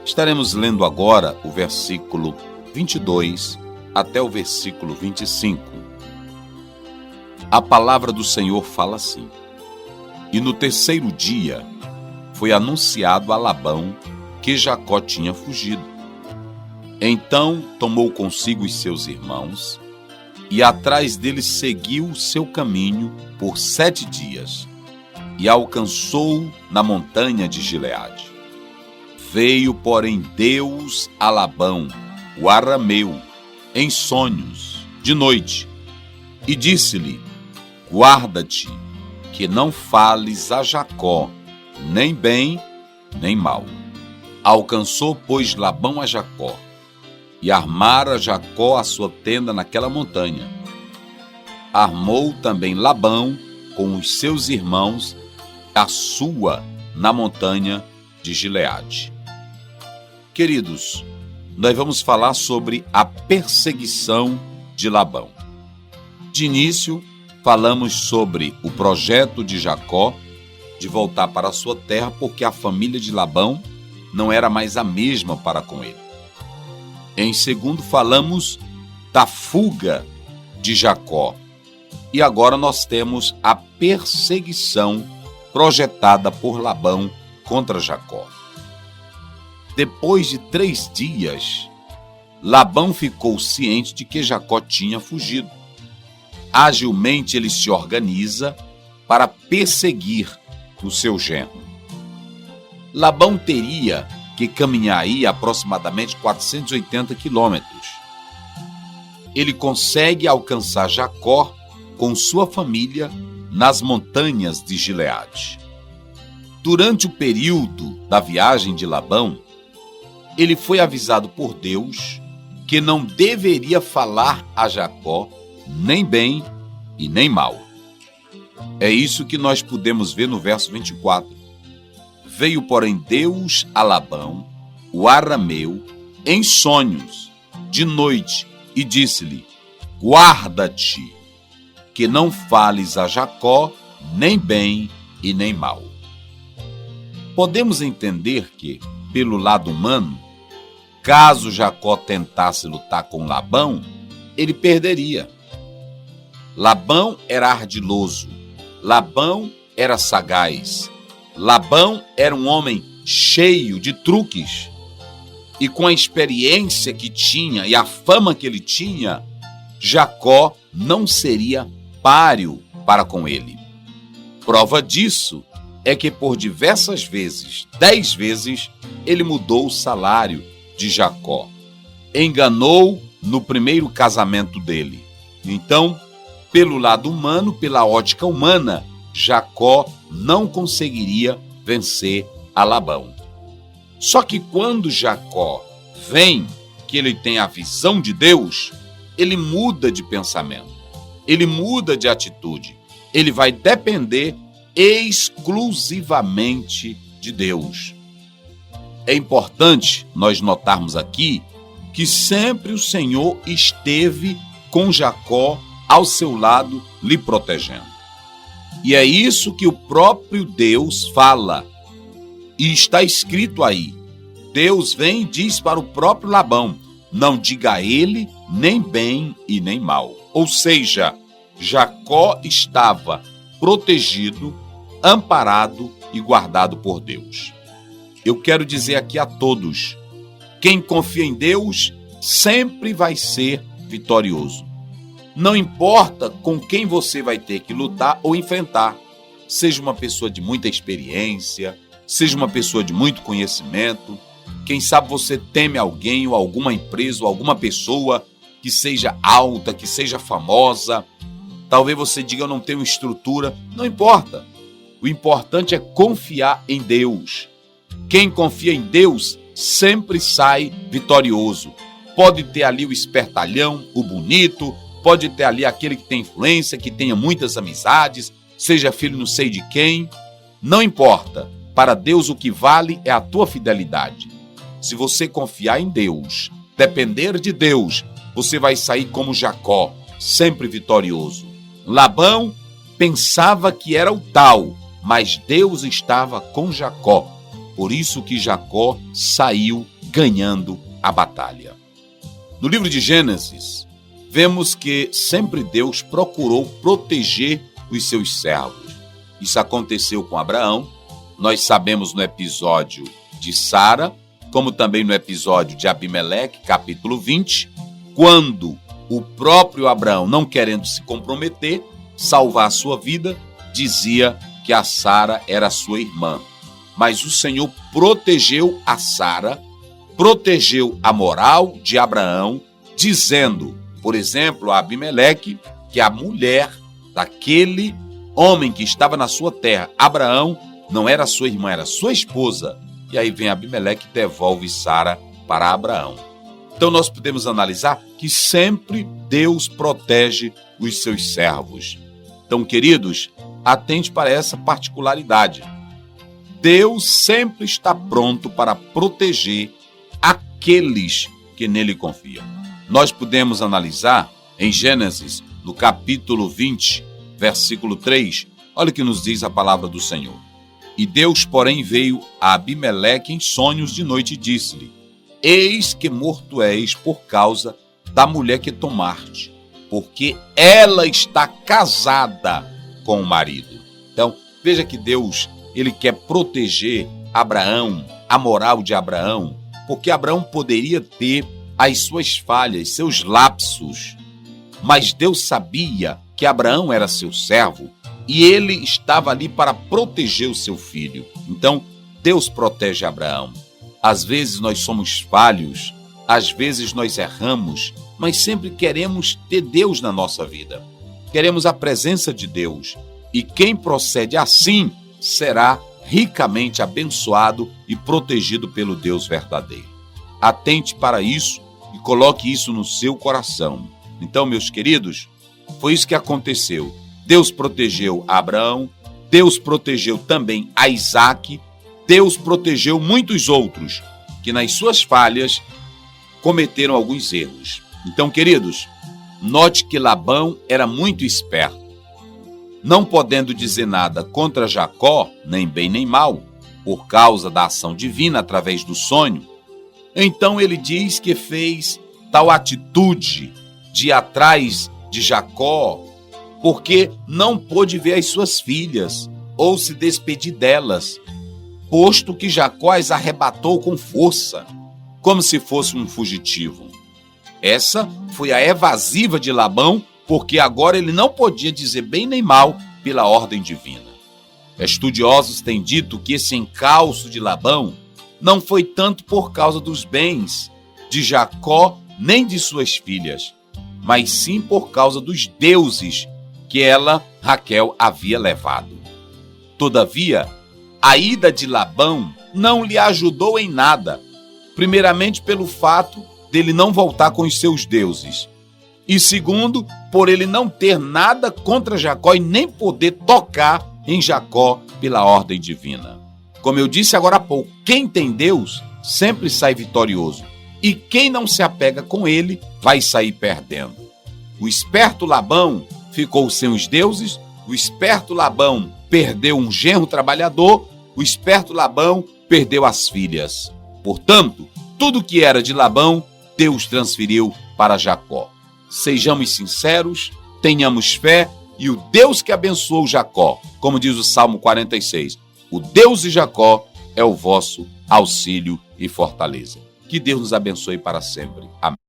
Estaremos lendo agora o versículo 22 até o versículo 25. A palavra do Senhor fala assim: E no terceiro dia foi anunciado a Labão que Jacó tinha fugido. Então tomou consigo os seus irmãos e atrás deles seguiu o seu caminho por 7 dias e alcançou na montanha de Gileade. Veio, porém, Deus a Labão, o arameu, em sonhos, de noite, e disse-lhe: Guarda-te, que não fales a Jacó, nem bem, nem mal. Alcançou, pois, Labão a Jacó, e armara Jacó a sua tenda naquela montanha. Armou também Labão com os seus irmãos a sua na montanha de Gileade. Queridos, nós vamos falar sobre a perseguição de Labão. De início, falamos sobre o projeto de Jacó de voltar para a sua terra, porque a família de Labão não era mais a mesma para com ele. Em segundo, falamos da fuga de Jacó. E agora nós temos a perseguição projetada por Labão contra Jacó. Depois de 3 dias, Labão ficou ciente de que Jacó tinha fugido. Agilmente ele se organiza para perseguir o seu genro. Labão teria que caminhar aí aproximadamente 480 quilômetros. Ele consegue alcançar Jacó com sua família nas montanhas de Gileade. Durante o período da viagem de Labão, ele foi avisado por Deus que não deveria falar a Jacó nem bem e nem mal. É isso que nós podemos ver no verso 24. Veio, porém, Deus a Labão, o arameu, em sonhos, de noite, e disse-lhe: Guarda-te, que não fales a Jacó nem bem e nem mal. Podemos entender que, pelo lado humano, caso Jacó tentasse lutar com Labão, ele perderia. Labão era ardiloso, Labão era sagaz, Labão era um homem cheio de truques, e com a experiência que tinha e a fama que ele tinha, Jacó não seria páreo para com ele. Prova disso é que por diversas vezes, 10 vezes, ele mudou o salário de Jacó. Enganou no primeiro casamento dele. Então, pelo lado humano, pela ótica humana, Jacó não conseguiria vencer a Labão. Só que quando Jacó vem, que ele tem a visão de Deus, ele muda de pensamento, ele muda de atitude, ele vai depender exclusivamente de Deus. É importante nós notarmos aqui que sempre o Senhor esteve com Jacó ao seu lado, lhe protegendo. E é isso que o próprio Deus fala. E está escrito aí. Deus vem e diz para o próprio Labão: não diga a ele nem bem e nem mal. Ou seja, Jacó estava protegido, amparado e guardado por Deus. Eu quero dizer aqui a todos: quem confia em Deus sempre vai ser vitorioso. Não importa com quem você vai ter que lutar ou enfrentar. Seja uma pessoa de muita experiência, seja uma pessoa de muito conhecimento. Quem sabe você teme alguém ou alguma empresa ou alguma pessoa que seja alta, que seja famosa. Talvez você diga: eu não tenho estrutura. Não importa. O importante é confiar em Deus. Quem confia em Deus sempre sai vitorioso. Pode ter ali o espertalhão, o bonito, pode ter ali aquele que tem influência, que tenha muitas amizades, seja filho não sei de quem. Não importa. Para Deus o que vale é a tua fidelidade. Se você confiar em Deus, depender de Deus, você vai sair como Jacó, sempre vitorioso. Labão pensava que era o tal, mas Deus estava com Jacó. Por isso que Jacó saiu ganhando a batalha. No livro de Gênesis, vemos que sempre Deus procurou proteger os seus servos. Isso aconteceu com Abraão, nós sabemos no episódio de Sara, como também no episódio de Abimeleque, capítulo 20, quando o próprio Abraão, não querendo se comprometer, salvar a sua vida, dizia que a Sara era sua irmã. Mas o Senhor protegeu a Sara, protegeu a moral de Abraão, dizendo, por exemplo, a Abimeleque, que a mulher daquele homem que estava na sua terra, Abraão, não era sua irmã, era sua esposa. E aí vem Abimeleque e devolve Sara para Abraão. Então nós podemos analisar que sempre Deus protege os seus servos. Então, queridos, atente para essa particularidade. Deus sempre está pronto para proteger aqueles que nele confiam. Nós podemos analisar em Gênesis, no capítulo 20, versículo 3, olha o que nos diz a palavra do Senhor. E Deus, porém, veio a Abimeleque em sonhos de noite e disse-lhe: Eis que morto és por causa da mulher que tomaste, porque ela está casada com o marido. Então, veja que Deus, ele quer proteger Abraão, a moral de Abraão, porque Abraão poderia ter as suas falhas, seus lapsos, mas Deus sabia que Abraão era seu servo e ele estava ali para proteger o seu filho. Então, Deus protege Abraão. Às vezes nós somos falhos, às vezes nós erramos, mas sempre queremos ter Deus na nossa vida. Queremos a presença de Deus. E quem procede assim será ricamente abençoado e protegido pelo Deus verdadeiro. Atente para isso e coloque isso no seu coração. Então, meus queridos, foi isso que aconteceu. Deus protegeu Abraão, Deus protegeu também a Isaque, Deus protegeu muitos outros que nas suas falhas cometeram alguns erros. Então, queridos, note que Labão era muito esperto. Não podendo dizer nada contra Jacó, nem bem nem mal, por causa da ação divina através do sonho, então ele diz que fez tal atitude de ir atrás de Jacó, porque não pôde ver as suas filhas ou se despedir delas, posto que Jacó as arrebatou com força, como se fosse um fugitivo. Essa foi a evasiva de Labão, porque agora ele não podia dizer bem nem mal pela ordem divina. Estudiosos têm dito que esse encalço de Labão não foi tanto por causa dos bens de Jacó nem de suas filhas, mas sim por causa dos deuses que ela, Raquel, havia levado. Todavia, a ida de Labão não lhe ajudou em nada, primeiramente pelo fato dele não voltar com os seus deuses, e segundo, por ele não ter nada contra Jacó e nem poder tocar em Jacó pela ordem divina. Como eu disse agora há pouco, quem tem Deus sempre sai vitorioso, e quem não se apega com ele vai sair perdendo. O esperto Labão ficou sem os deuses, o esperto Labão perdeu um genro trabalhador, o esperto Labão perdeu as filhas. Portanto, tudo que era de Labão, Deus transferiu para Jacó. Sejamos sinceros, tenhamos fé, e o Deus que abençoou Jacó, como diz o Salmo 46, o Deus de Jacó é o vosso auxílio e fortaleza. Que Deus nos abençoe para sempre. Amém.